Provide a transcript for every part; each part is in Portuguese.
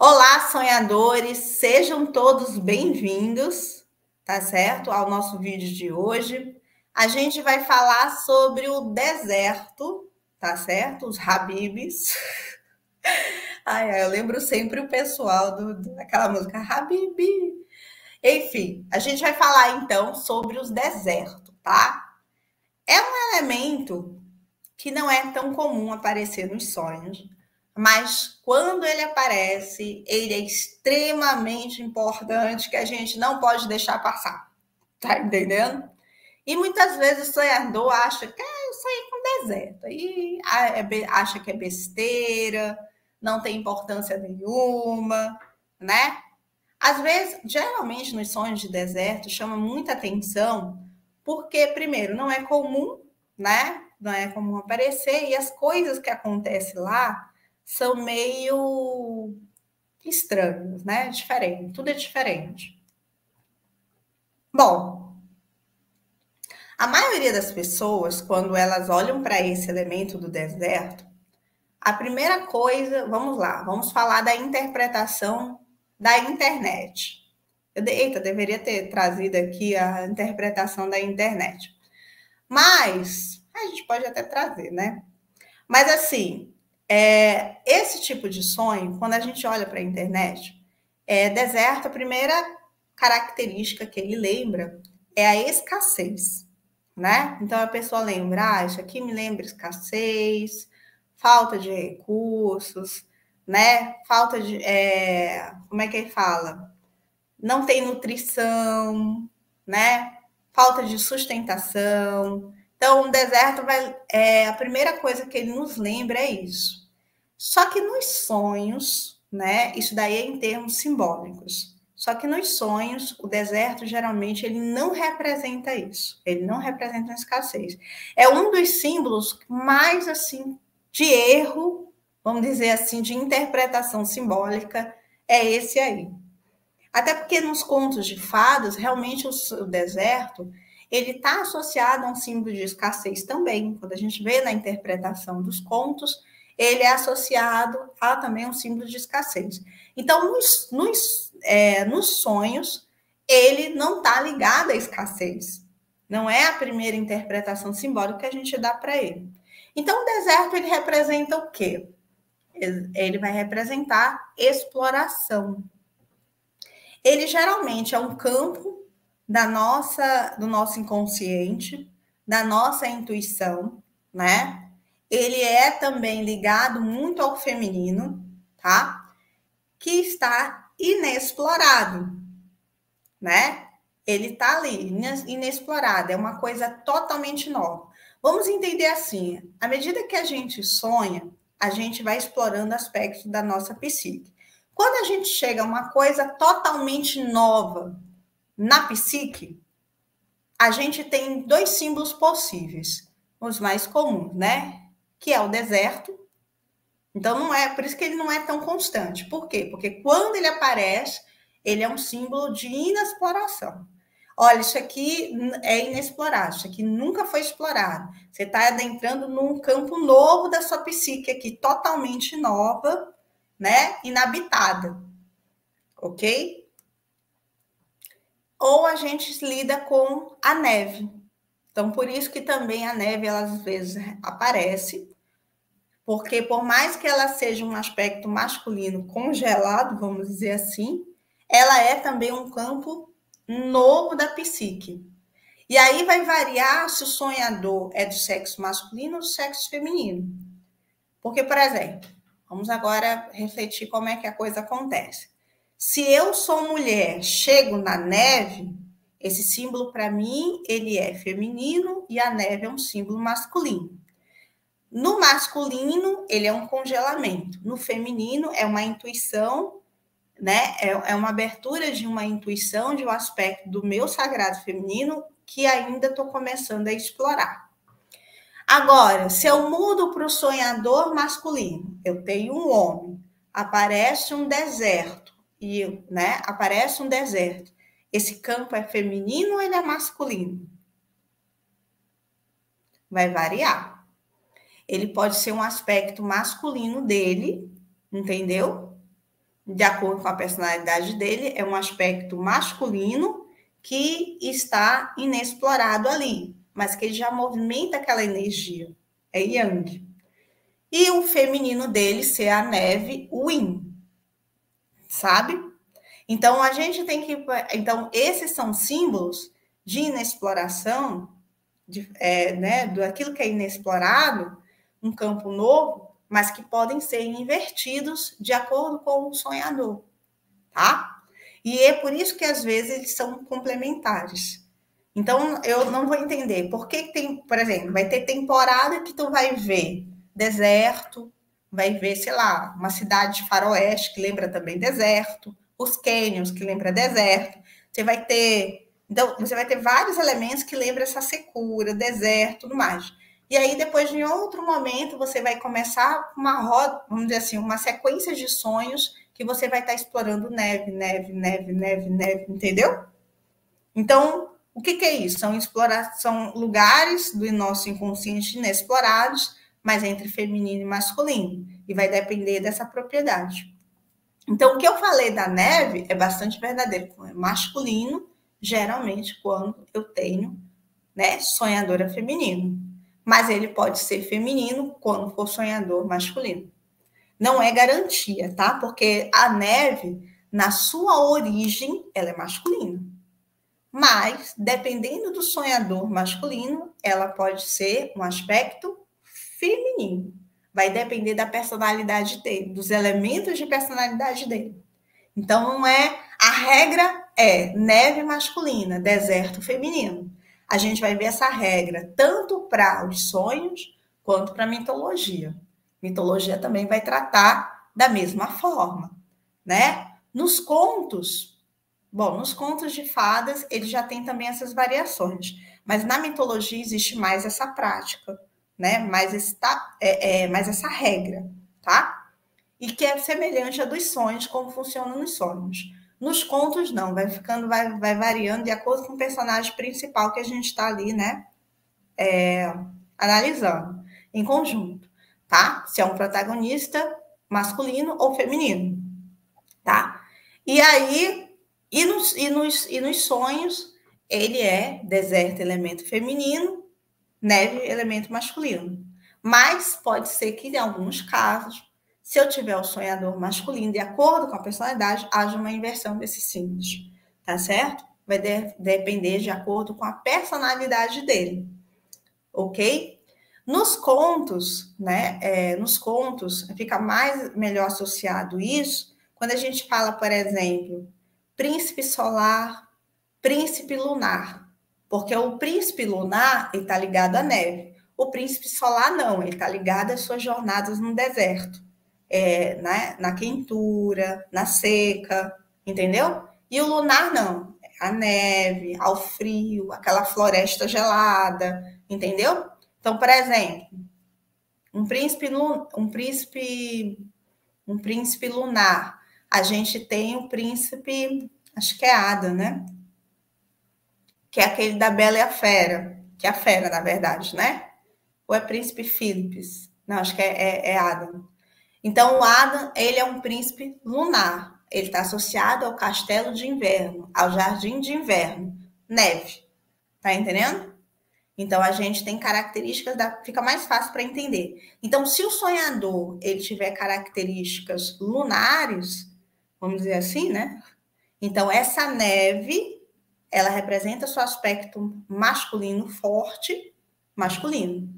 Olá, sonhadores, sejam todos bem-vindos, tá certo? Ao nosso vídeo de hoje. A gente vai falar sobre o deserto, tá certo? Os Habibs. Ai, eu lembro sempre o pessoal daquela música Habibi. Enfim, a gente vai falar então sobre os desertos, tá? É um elemento que não é tão comum aparecer nos sonhos, mas quando ele aparece, ele é extremamente importante, que a gente não pode deixar passar, tá entendendo? E muitas vezes o sonhador acha que eu sonhei com deserto, aí acha que é besteira, não tem importância nenhuma, né? Às vezes, geralmente nos sonhos de deserto, chama muita atenção, porque, primeiro, não é comum, né? Não é comum aparecer, e as coisas que acontecem lá são meio estranhas, né? Diferente, tudo é diferente. Bom, a maioria das pessoas, quando elas olham para esse elemento do deserto, a primeira coisa, vamos lá, vamos falar da interpretação da internet. Eita, deveria ter trazido aqui a interpretação da internet. Mas, a gente pode até trazer, né? Mas, assim, esse tipo de sonho, quando a gente olha para a internet, deserto, a primeira característica que ele lembra é a escassez, né? Então, a pessoa lembra, isso aqui me lembra escassez, falta de recursos, né? Falta de, como é que ele fala? Não tem nutrição, né? Falta de sustentação. Então, o deserto a primeira coisa que ele nos lembra é isso. Só que nos sonhos, né? Isso daí é em termos simbólicos. Só que nos sonhos, o deserto geralmente ele não representa isso. Ele não representa a escassez. É um dos símbolos mais assim de erro, vamos dizer assim, de interpretação simbólica, é esse aí. Até porque nos contos de fadas, realmente o deserto ele está associado a um símbolo de escassez também. Quando a gente vê na interpretação dos contos, ele é associado a também um símbolo de escassez. Então, nos sonhos, ele não está ligado à escassez. Não é a primeira interpretação simbólica que a gente dá para ele. Então, o deserto ele representa o quê? Ele vai representar exploração. Ele geralmente é um campo do nosso inconsciente, da nossa intuição, né? Ele é também ligado muito ao feminino, tá? Que está inexplorado, né? Ele está ali, inexplorado, é uma coisa totalmente nova. Vamos entender assim: à medida que a gente sonha, a gente vai explorando aspectos da nossa psique. Quando a gente chega a uma coisa totalmente nova na psique, a gente tem dois símbolos possíveis, os mais comuns, né? Que é o deserto. Então, não é por isso que ele não é tão constante. Por quê? Porque quando ele aparece, ele é um símbolo de inexploração. Olha, isso aqui é inexplorado, isso aqui nunca foi explorado. Você está adentrando num campo novo da sua psique aqui, totalmente nova, né? Inabitada, ok? Ou a gente lida com a neve. Então, por isso que também a neve, ela, às vezes, aparece, porque por mais que ela seja um aspecto masculino congelado, vamos dizer assim, ela é também um campo novo da psique. E aí vai variar se o sonhador é do sexo masculino ou do sexo feminino. Porque, por exemplo, vamos agora refletir como é que a coisa acontece. Se eu sou mulher, chego na neve, esse símbolo para mim ele é feminino e a neve é um símbolo masculino. No masculino, ele é um congelamento. No feminino, é uma intuição, né? É uma abertura de uma intuição, de um aspecto do meu sagrado feminino que ainda estou começando a explorar. Agora, se eu mudo para o sonhador masculino, eu tenho um homem, aparece um deserto, aparece um deserto. Esse campo é feminino ou ele é masculino? Vai variar. Ele pode ser um aspecto masculino dele, entendeu? de acordo com a personalidade dele, é um aspecto masculino que está inexplorado ali, mas que ele já movimenta aquela energia. É Yang. E o feminino dele ser a neve, o Yin, sabe? Então, a gente tem que... Então, esses são símbolos de inexploração, né, daquilo que é inexplorado, um campo novo, mas que podem ser invertidos de acordo com o sonhador, tá? E é por isso que, às vezes, eles são complementares. Então, eu não vou entender por que tem, por exemplo, vai ter temporada que tu vai ver deserto, vai ver, sei lá, uma cidade de faroeste que lembra também deserto, os cânions que lembra deserto. Você vai ter, então, você vai ter vários elementos que lembram essa secura, deserto, tudo mais. E aí, depois, em outro momento, você vai começar uma roda, vamos dizer assim, uma sequência de sonhos que você vai estar explorando neve, neve, neve, neve, neve, entendeu? Então, o que é isso? São lugares do nosso inconsciente inexplorados, mas entre feminino e masculino, e vai depender dessa propriedade. Então, o que eu falei da neve é bastante verdadeiro, é masculino, geralmente, quando eu tenho, né, sonhadora feminino. Mas ele pode ser feminino quando for sonhador masculino. Não é garantia, tá? Porque a neve, na sua origem, ela é masculina. Mas, dependendo do sonhador masculino, ela pode ser um aspecto feminino. Vai depender da personalidade dele, dos elementos de personalidade dele. Então, não é... A regra é neve masculina, deserto feminino. A gente vai ver essa regra tanto para os sonhos quanto para a mitologia. Mitologia também vai tratar da mesma forma, né? Nos contos... Bom, nos contos de fadas, ele já tem também essas variações, mas na mitologia existe mais essa prática, né? Mais essa regra, tá? E que é semelhante a dos sonhos, como funciona nos sonhos. Nos contos, não, vai variando de acordo com o personagem principal que a gente está ali, né? Analisando em conjunto, tá? Se é um protagonista masculino ou feminino, tá? E aí... E nos sonhos, ele é deserto, elemento feminino, neve, elemento masculino. Mas pode ser que, em alguns casos, se eu tiver o sonhador masculino, de acordo com a personalidade, haja uma inversão desses signos, tá certo? Vai depender de acordo com a personalidade dele, ok? Nos contos, né? Nos contos, fica melhor associado isso quando a gente fala, por exemplo, príncipe solar, príncipe lunar. Porque o príncipe lunar está ligado à neve. O príncipe solar não, ele está ligado às suas jornadas no deserto. Na quentura, na seca, entendeu? E o lunar não, a neve, ao frio, aquela floresta gelada, entendeu? Então, por exemplo, um príncipe lunar, a gente tem o príncipe, acho que é Adam, né? Que é aquele da Bela e a Fera, que é a Fera, na verdade, né? Ou é príncipe Philips? Não, acho que é Adam. Então, o Adam, ele é um príncipe lunar. Ele está associado ao castelo de inverno, ao jardim de inverno, neve. Tá entendendo? Então, a gente tem características, fica mais fácil para entender. Então, se o sonhador ele tiver características lunares, vamos dizer assim, né? Então, essa neve, ela representa seu aspecto masculino forte, masculino,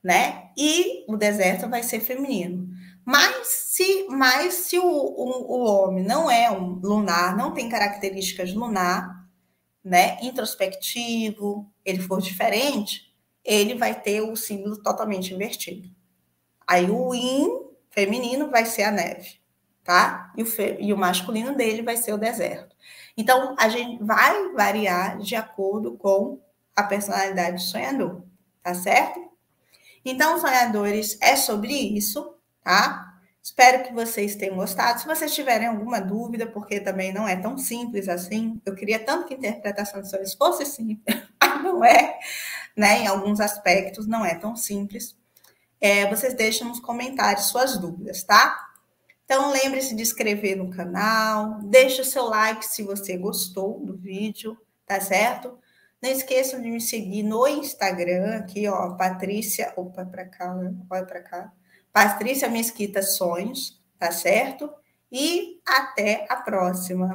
né? E o deserto vai ser feminino. Mas se o homem não é um lunar, não tem características lunar, né? Introspectivo, ele for diferente, ele vai ter o símbolo totalmente invertido. Aí o yin feminino vai ser a neve, tá? E o masculino dele vai ser o deserto. Então, a gente vai variar de acordo com a personalidade do sonhador, tá certo? Então, sonhadores, é sobre isso, tá? Espero que vocês tenham gostado. Se vocês tiverem alguma dúvida, porque também não é tão simples assim, eu queria tanto que a interpretação de sonhos fosse simples, mas não é, né? Em alguns aspectos não é tão simples. Vocês deixam nos comentários suas dúvidas, tá? Então, lembre-se de inscrever no canal, deixe o seu like se você gostou do vídeo, tá certo? Não esqueçam de me seguir no Instagram, aqui, ó, Patrícia, opa, para cá, olha para cá, Patrícia Mesquita Sonhos, tá certo? E até a próxima.